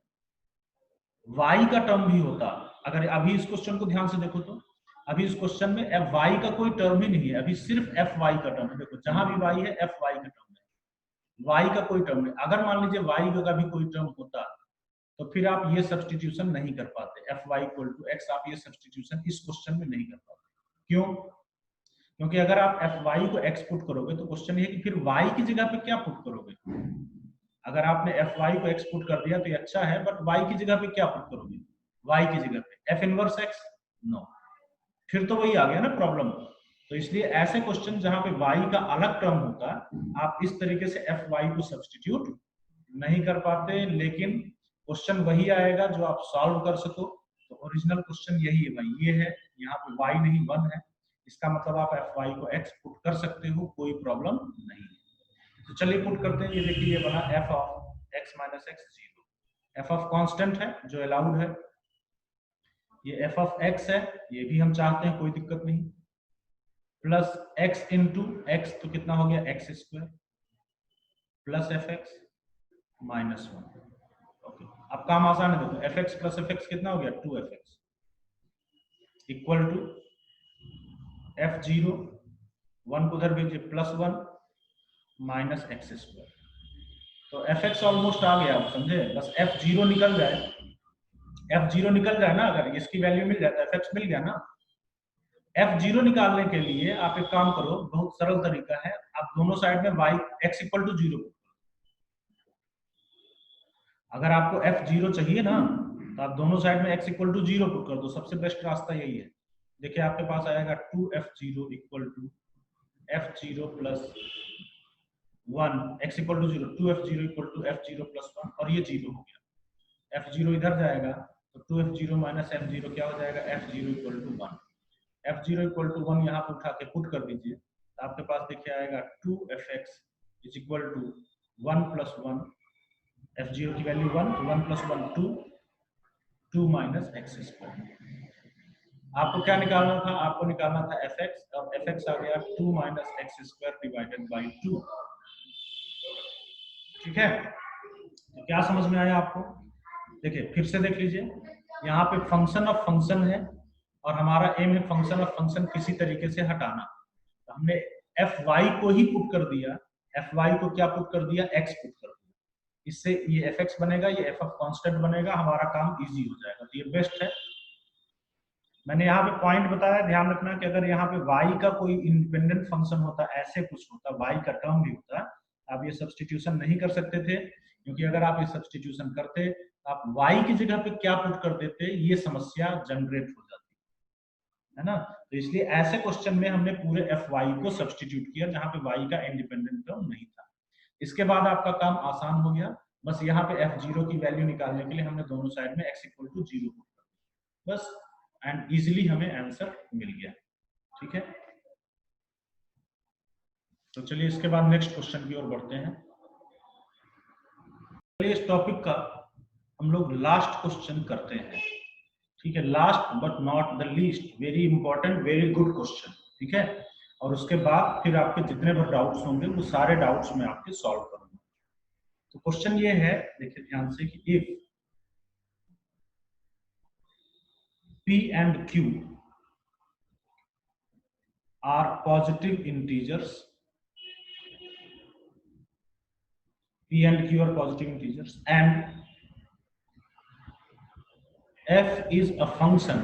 y का टर्म भी होता, अगर अभी इस क्वेश्चन को ध्यान से देखो तो अभी इस क्वेश्चन में एफ वाई का कोई टर्म ही नहीं है, अभी सिर्फ एफ वाई का टर्म है। देखो जहां भी y है एफ वाई का टर्म है, y का कोई टर्म नहीं। अगर मान लीजिए y का भी कोई टर्म होता तो फिर आप ये सब्स्टिट्यूशन नहीं कर पाते, F Y equal to X, आप ये सब्स्टिट्यूशन इस क्वेश्चन में नहीं कर पाते। क्यों? क्योंकि अगर आप fy को x पुट करोगे तो क्वेश्चन ये है कि फिर y की जगह पे क्या पुट करोगे। अगर आपने fy को x पुट कर दिया तो ये अच्छा है, बट y की जगह पे क्या पुट करोगे, y की जगह पे f इनवर्स x, नो, फिर तो वही आ गया ना प्रॉब्लम। तो इसलिए ऐसे क्वेश्चन जहां पे y का अलग टर्म होता है, आप इस तरीके से fy को सब्स्टिट्यूट नहीं कर पाते, लेकिन क्वेश्चन वही आएगा जो आप सॉल्व कर सको। तो ओरिजिनल क्वेश्चन यही है भाई, ये है, यहाँ पे y नहीं 1 है, इसका मतलब आप fy को x पुट कर सकते हो, कोई प्रॉब्लम नहीं है। तो चलिए पुट करते हैं। ये देखिए, ये बना f of x minus x 0, f of constant है जो अलाउड है, ये f ऑफ x है, ये भी हम चाहते हैं, कोई दिक्कत नहीं, प्लस x इंटू x, तो कितना हो गया x square, plus F X minus 1। Okay, अब काम आसान है, देखो F X plus F x कितना हो गया 2f(x) इक्वल टू f(0), 1 को उधर भेजिए, प्लस 1 माइनस एक्स स्क्वायर। तो एफ एक्स ऑलमोस्ट आ गया, आप समझे, बस f(0) निकल जाए, f(0) निकल जाए ना, अगर इसकी वैल्यू मिल जाए तो एफ एक्स मिल गया ना। f(0) निकालने के लिए आप एक काम करो, बहुत सरल तरीका है, आप दोनों साइड में y x इक्वल टू 0, अगर आपको f(0) चाहिए ना तो आप दोनों साइड में x इक्वल टू 0 पुट कर दो, सबसे बेस्ट रास्ता यही है। देखिए आपके पास आएगा 2f(0) equal to f(0) plus 1, x equal to 0, 2f(0) equal to f(0) plus 1, और ये 0 हो गया, f(0) इधर जाएगा तो 2f(0) माइनस f(0) क्या हो जाएगा, f(0) equal to 1, f(0) equal to 1 यहाँ पे उठा के पुट कर दीजिए, तो आपके पास देखिए आएगा 2f(x) is equal to 1 plus 1, f(0) की value 1, 1 plus 1 2, 2 minus x square. आपको क्या निकालना था, आपको निकालना था fx, और fx आ गया 2 minus x square divided by 2। ठीक है, तो क्या समझ में आया आपको? देखिए फिर से देख लीजिए, यहाँ पे फंक्शन ऑफ फंक्शन है और हमारा एम है फंक्शन ऑफ फंक्शन किसी तरीके से हटाना। तो हमने fy को ही पुट कर दिया, fy को क्या पुट कर दिया, x पुट कर दिया, इससे ये fx बनेगा, ये f ऑफ कांस्टेंट बनेगा, हमारा काम इजी हो जाएगा। तो ये बेस्ट है। मैंने यहाँ पे पॉइंट बताया, ध्यान रखना कि अगर यहाँ पे y का कोई इंडिपेंडेंट फंक्शन होता, ऐसे कुछ होता, y का टर्म भी होता, आप ये सब्स्टिट्यूशन नहीं कर सकते थे, क्योंकि अगर आप ये सब्स्टिट्यूशन करते आप y की जगह पे क्या पुट कर देते, ये समस्या जनरेट हो जाती है ना। तो इसलिए ऐसे क्वेश्चन में हमने पूरे fy को सब्स्टिट्यूट किया जहां पे y का इंडिपेंडेंट टर्म नहीं था। इसके बाद आपका काम आसान हो गया, बस यहाँ पे f(0) की वैल्यू निकालने के लिए हमने दोनों साइड में x इक्वल टू 0 पुट कर दिया, बस, एंड इजिली हमें आंसर मिल गया। ठीक है, तो चलिए इसके बाद नेक्स्ट क्वेश्चन की ओर बढ़ते हैं। इस टॉपिक का हम लोग लास्ट क्वेश्चन करते हैं। ठीक है, last but not the least, very important, very good question. ठीक है, और उसके बाद फिर आपके जितने भी डाउट्स होंगे वो सारे डाउट्स मैं आपके सॉल्व करूंगा। तो क्वेश्चन ये है, देखिए ध्यान से, कि if p and q are positive integers, p and q are positive integers, and f is a function,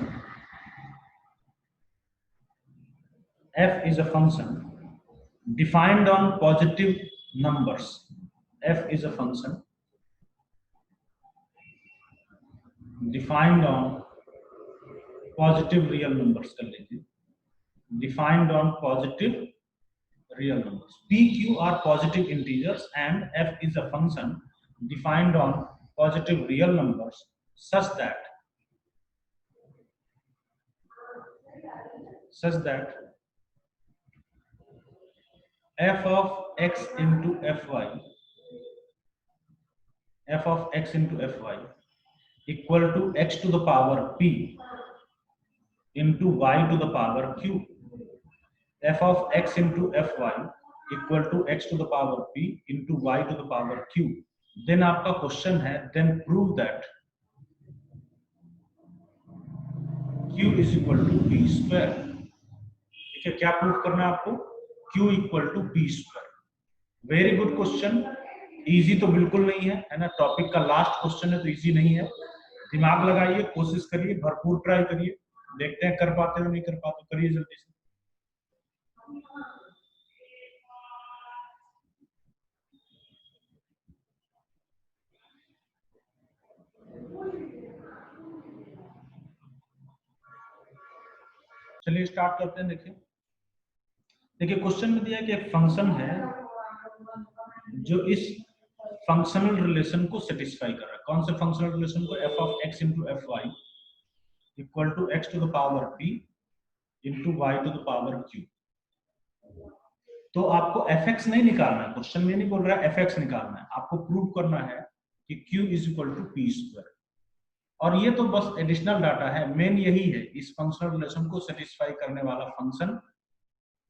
f is a function defined on positive numbers, f is a function defined on positive real numbers, कर लीजिए, defined on positive real numbers, p q are positive integers and f is a function defined on positive real numbers such that f of x into fy, f of x into fy equal to x to the power p into y to the power q, f of x into fy equal to x to the power p into y to the power q, then आपका question है, then prove that q is equal to p square। ठीक है, क्या prove करना है आपको, q equal to p square. Very good question, easy तो बिल्कुल नहीं है ना, टॉपिक का लास्ट क्वेश्चन है तो इजी नहीं है। दिमाग लगाइए, कोशिश करिए, भरपूर ट्राई करिए, देखते हैं कर पाते हो नहीं कर पाते, करिए जल्दी से। चलिए स्टार्ट करते हैं। देखिए क्वेश्चन में दिया है कि एक फंक्शन है जो इस फंक्शनल रिलेशन को सेटिस्फाई कर रहा है। कौन से फंक्शनल रिलेशन को? F of X into F Y equal to X to the power P into Y to the power Q. तो आपको एफ एक्स नहीं निकालना है, क्वेश्चन में नहीं बोल रहा है एफ एक्स निकालना है, आपको प्रूव करना है कि Q is equal to P square. और ये तो बस एडिशनल डाटा है, मेन यही है इस फंक्शनल रिलेशन को सेटिस्फाई करने वाला फंक्शन।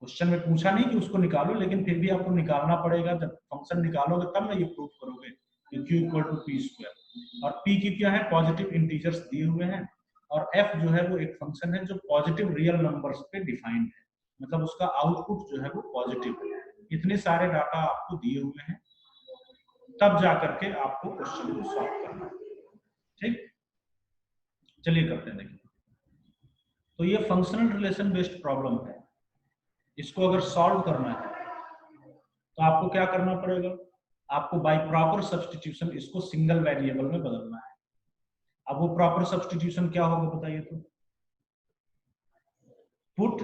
क्वेश्चन में पूछा नहीं कि उसको निकालो, लेकिन फिर भी आपको निकालना पड़ेगा। जब फंक्शन निकालोगे तब ना ये प्रूव करोगे कि q equal to P square. और p की क्या है? पॉजिटिव इंटीजर्स दिए हुए हैं, और f जो है वो एक फंक्शन है जो पॉजिटिव रियल नंबर्स पे डिफाइंड है, मतलब उसका आउटपुट जो है वो पॉजिटिव है। इतने सारे डाटा आपको दिए हुए हैं, तब जाकर के आपको क्वेश्चन को सॉल्व करना है। ठीक, चलिए करते हैं। देखिए तो ये फंक्शनल रिलेशन बेस्ड प्रॉब्लम है। इसको अगर सॉल्व करना है तो आपको क्या करना पड़ेगा? आपको बाय प्रॉपर सब्स्टिट्यूशन इसको सिंगल वेरिएबल में बदलना है। अब वो प्रॉपर सब्स्टिट्यूशन क्या होगा बताइए तो? पुट,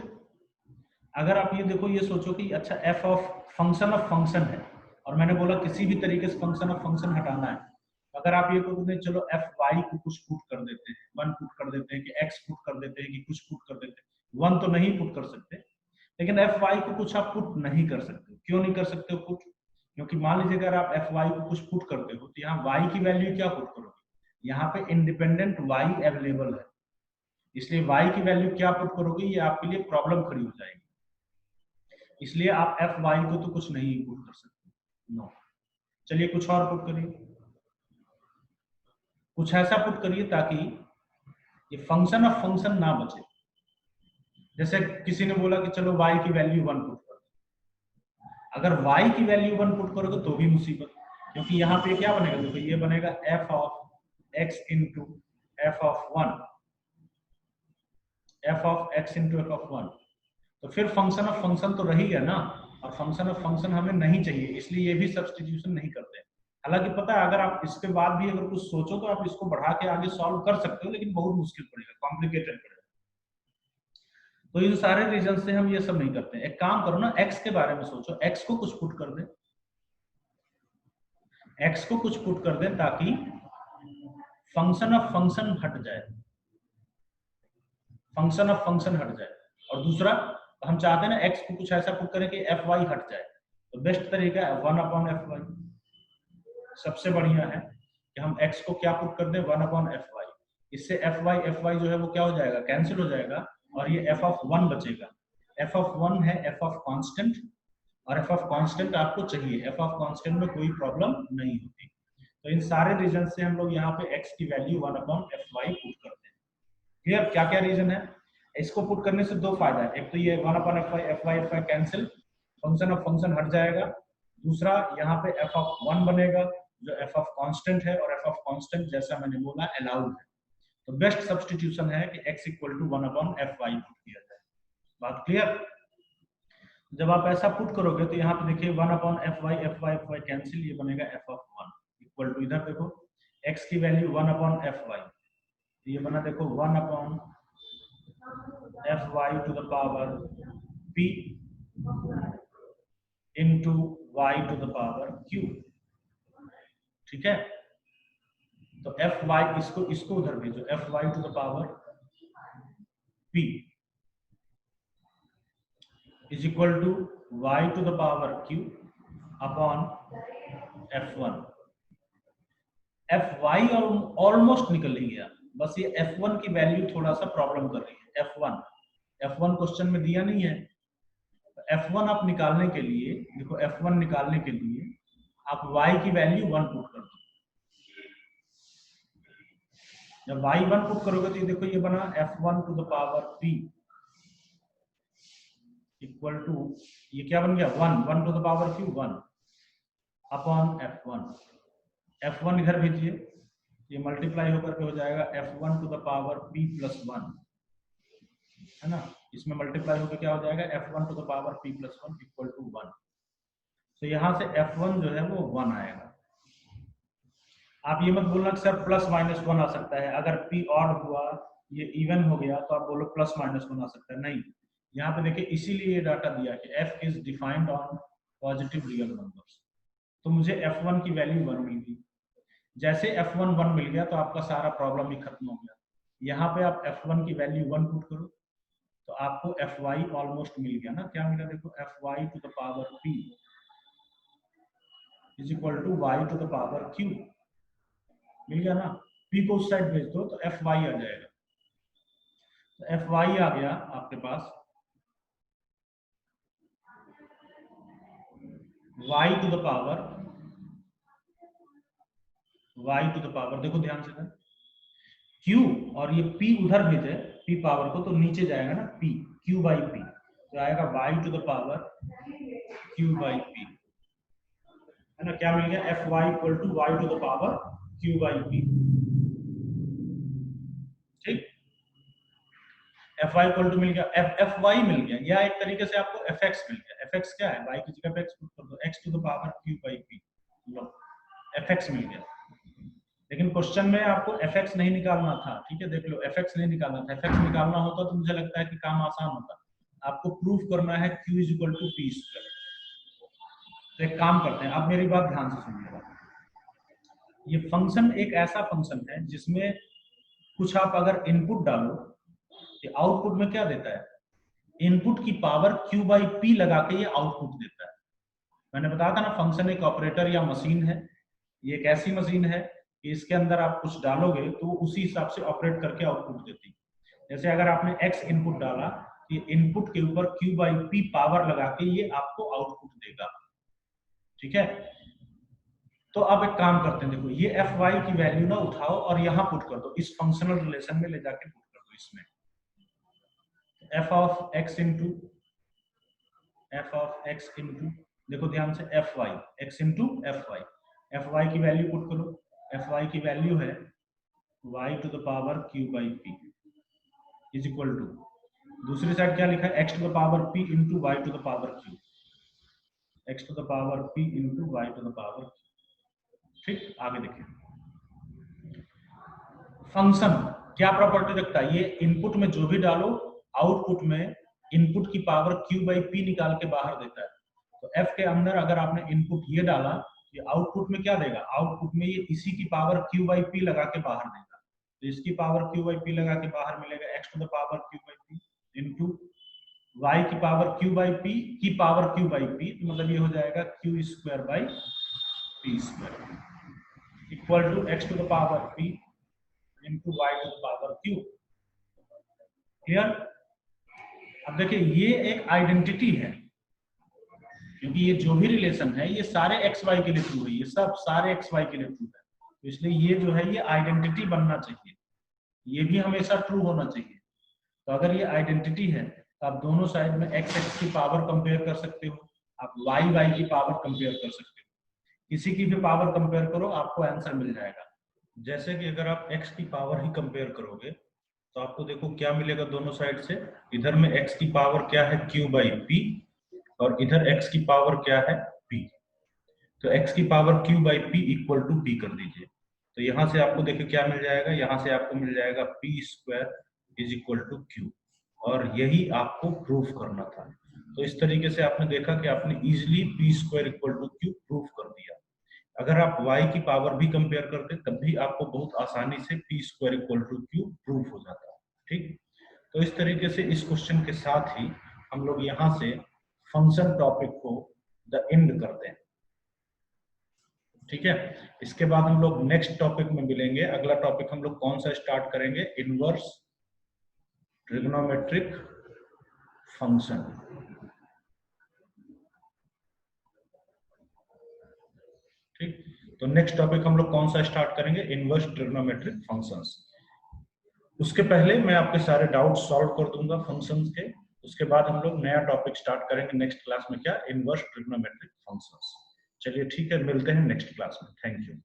अगर आप ये देखो, ये सोचो कि अच्छा एफ ऑफ फंक्शन है, और मैंने बोला किसी भी तरीके से फंक्शन ऑफ फंक्शन हटाना है। अगर आप ये कहते हैं चलो एफ वाई को कुछ पुट कर देते हैं, वन पुट कर देते हैं, कि एक्स पुट कर देते हैं, कि कुछ पुट कर देते हैं। वन तो नहीं पुट कर सकते, लेकिन एफ वाई को कुछ आप पुट नहीं कर सकते। क्यों नहीं कर सकते हो पुट? क्योंकि मान लीजिए अगर आप एफ वाई को कुछ पुट करते हो तो यहाँ वाई की वैल्यू क्या पुट करोगे? यहाँ पे इंडिपेंडेंट वाई अवेलेबल है, इसलिए वाई की वैल्यू क्या पुट करोगे, ये आपके लिए प्रॉब्लम खड़ी हो जाएगी। इसलिए आप एफ वाई को तो कुछ नहीं पुट कर सकते, नो। चलिए कुछ और पुट करिए, कुछ ऐसा पुट करिए ताकि ये फंक्शन ऑफ फंक्शन ना बचे। जैसे किसी ने बोला कि चलो y की वैल्यू 1 पुट कर, अगर y की वैल्यू 1 पुट करोगे तो भी मुसीबत, क्योंकि यहाँ पे क्या बनेगा? देखो ये बनेगा f of x into F of 1, f of x into F of 1। तो फिर फंक्शन ऑफ फंक्शन तो रही है ना, और फंक्शन ऑफ फंक्शन हमें नहीं चाहिए, इसलिए ये भी सब्स्टिट्यूशन नहीं करते। हालांकि पता है अगर आप इसके बाद भी अगर कुछ सोचो तो आप इसको बढ़ा के आगे सॉल्व कर सकते हो, लेकिन बहुत मुश्किल पड़ेगा, कॉम्प्लिकेटेड पड़ेगा। तो इन सारे रीजन से हम ये सब नहीं करते। एक काम करो ना, x के बारे में सोचो, x को कुछ पुट कर दे, x को कुछ पुट कर दे ताकि फंक्शन ऑफ फंक्शन हट जाए, फंक्शन ऑफ फंक्शन हट जाए। और दूसरा हम चाहते हैं ना x को कुछ ऐसा पुट करें कि एफ वाई हट जाए, तो बेस्ट तरीका है 1 अपॉन एफ वाई। सबसे बढ़िया है कि हम x को क्या पुट कर दें, 1 अपॉन एफ वाई। इससे एफ वाई जो है वो क्या हो जाएगा? कैंसिल हो जाएगा, और ये एफ ऑफ 1 बचेगा। एफ ऑफ 1 है एफ ऑफ कांस्टेंट, और एफ ऑफ कांस्टेंट आपको चाहिए, एफ ऑफ कांस्टेंट में कोई प्रॉब्लम नहीं होती। तो इन सारे रीजन से हम लोग यहाँ पे x की value 1 upon F Y put करते हैं। क्लियर? क्या क्या रीजन है? इसको पुट करने से दो फायदा है, एक तो ये 1 upon F Y cancel, function of function हट जाएगा। दूसरा यहाँ पे एफ ऑफ 1 बनेगा जो एफ ऑफ कांस्टेंट है, और एफ ऑफ कांस्टेंट जैसा मैंने बोला अलाउड है। तो बेस्ट सब्स्टिट्यूशन है कि x equal to 1 upon F Y put किया जाए। बात क्लियर? जब आप ऐसा पुट करोगे तो यहाँ पे देखिए 1 अपॉन एफ वाई कैंसिल, ये बनेगा एफ ऑफ 1 इक्वल टू, इधर देखो x की वैल्यू 1 अपॉन एफ वाई, ये बना देखो 1 upon F Y to the power p into Y to the power q। ठीक है, तो एफ वाई इसको उधर भेजो, F Y to the power p is equal to y to the power q upon f1। fy almost निकल ही गया, बस ये f1 की वैल्यू थोड़ा सा प्रॉब्लम कर रही है। f1 क्वेश्चन में दिया नहीं है, तो f1 आप निकालने के लिए, देखो f1 निकालने के लिए आप y की वैल्यू 1 पुट कर दो। जब y 1 पुट करोगे तो ये देखो ये बना f1 to the power p equal to, ये क्या बन गया 1 to the power q 1 upon f1 इधर भेजिए, ये मल्टीप्लाई होकर के हो जाएगा f1 to the power p plus 1, है ना। इसमें मल्टीप्लाई होकर क्या हो जाएगा, f1 to the power p plus 1 equal to 1। तो यहाँ से f1 जो है वो 1 आएगा। आप ये मत बोलना कि सर प्लस माइनस 1 आ सकता है, अगर p ऑड हुआ ये इवन हो गया तो आप बोलो प्लस माइनस 1 आ सकता है, नहीं। यहाँ पे देखिए इसीलिए ये डाटा दिया कि f is defined on positive real numbers. तो मुझे f1 की वैल्यू 1 मिल गई। जैसे f1 1 मिल गया तो आपका सारा प्रॉब्लम ही खत्म हो गया। यहाँ पे आप f1 की वैल्यू 1 पुट करो तो आपको fy ऑलमोस्ट मिल गया ना। क्या मिला देखो, fy to the power p is equal to y to the power q। मिल गया ना। p को उस साइड भेज दो तो fy आ जाएगा। तो fy आ गया आपके पास y टू द पावर देखो ध्यान से ना, q और ये p उधर भेजे p पावर को तो नीचे जाएगा ना p, q बाई p, तो आएगा y to the power q by p, है ना। क्या मिल गया, fy equal to y to the power q by p। ठीक, fy इक्वल टू मिल गया, fy मिल गया, या एक तरीके से आपको fx मिल गया। fx क्या है, y की जगह पे x पुट कर दो, x to the power q by p, लो fx मिल गया। लेकिन क्वेश्चन में आपको fx नहीं निकालना था, ठीक है, देख लो fx नहीं निकालना था। fx निकालना होता तो मुझे लगता है कि काम आसान होता। आपको प्रूफ करना है q is equal to p square. तो एक काम करते हैं, आप मेरी बात ध्यान से सुनिएगा। ये फंक्शन एक ऐसा फंक्शन है जिसमें कुछ आप अगर इनपुट डालो तो आउटपुट में क्या देता है, इनपुट की पावर q बाई p लगा के ये आउटपुट देता है। मैंने बताया था ना, फंक्शन एक ऑपरेटर या मशीन है। ये एक ऐसी मशीन है कि इसके अंदर आप कुछ डालोगे तो उसी हिसाब से ऑपरेट करके आउटपुट देती है। जैसे अगर आपने x इनपुट डाला, ये इनपुट के ऊपर q बाई p पावर लगा के ये आपको आउटपुट देगा। ठीक है, तो अब एक काम करते हैं, देखो ये fy की वैल्यू ना उठाओ और यहां पुट कर दो, इस फंक्शनल रिलेशन में ले जाके पुट कर दो। इसमें f ऑफ x इंटू देखो ध्यान से fy x इंटू fy की वैल्यू पुट करो। fy की वैल्यू है y to the power q by p is equal to, दूसरी साइड क्या लिखा है, x to the power p into y to the power q, x to the power p into y to the power q। ठीक, आगे देखिए function क्या property रखता है, ये इनपुट में जो भी डालो आउटपुट में इनपुट की पावर q बाई p निकाल के बाहर देता है। तो f के अंदर अगर आपने इनपुट ये डाला, ये आउटपुट में क्या देगा, आउटपुट में ये इसी की पावर q बाई p लगा के बाहर देगा। तो इसकी पावर q बाई p लगा के बाहर मिलेगा x to the power q by p into y की पावर q बाई p की पावर q बाई p, तो मतलब ये हो जाएगा q square by p square equal to x to the power p into y to the power q। Clear. अब देखिए ये एक आइडेंटिटी है, क्योंकि ये जो भी रिलेशन है ये सारे एक्स वाई के लिए ट्रू है, ये सब सारे एक्स वाई के लिए ट्रू है। तो इसलिए ये जो है ये आइडेंटिटी बनना चाहिए, ये भी हमेशा ट्रू होना चाहिए। तो अगर ये आइडेंटिटी है तो आप दोनों साइड में एक्स एक्स की पावर कंपेयर कर सकते हो, आप वाई वाई की पावर कंपेयर कर सकते हो, किसी की भी पावर कंपेयर करो आपको आंसर मिल जाएगा। जैसे कि अगर आप x की पावर ही कंपेयर करोगे तो आपको देखो क्या मिलेगा दोनों साइड से, इधर में x की पावर क्या है q बाई p और इधर x की पावर क्या है p। तो x की power q by p equal to p कर दीजिए, तो यहाँ से आपको देखिए क्या मिल जाएगा, यहाँ से आपको मिल जाएगा p square is equal to q, और यही आपको प्रूफ करना था। तो इस तरीके से आपने देखा कि आपने easily p square equal to q proof कर दिया। अगर आप y की पावर भी कंपेयर करते तब भी आपको बहुत आसानी से p square equal to q proof हो जाता है। ठीक, तो इस तरीके से इस क्वेश्चन के साथ ही हम लोग यहाँ से फंक्शन टॉपिक को द एंड करते हैं। ठीक है, इसके बाद हम लोग नेक्स्ट टॉपिक में मिलेंगे। अगला टॉपिक हम लोग कौन सा स्टार्ट करेंगे, इनवर्स ट्रिग्नोमेट्रिक फंक्शन। ठीक, तो नेक्स्ट टॉपिक हम लोग कौन सा स्टार्ट करेंगे, इनवर्स ट्रिग्नोमेट्रिक फंक्शंस। उसके पहले मैं आपके सारे डाउट सॉल्व कर दूंगा फंक्शंस के, उसके बाद हम लोग नया टॉपिक स्टार्ट करेंगे नेक्स्ट क्लास में, क्या, इनवर्स ट्रिग्नोमेट्रिक फंक्शंस। चलिए ठीक है, मिलते हैं नेक्स्ट क्लास में। Thank you.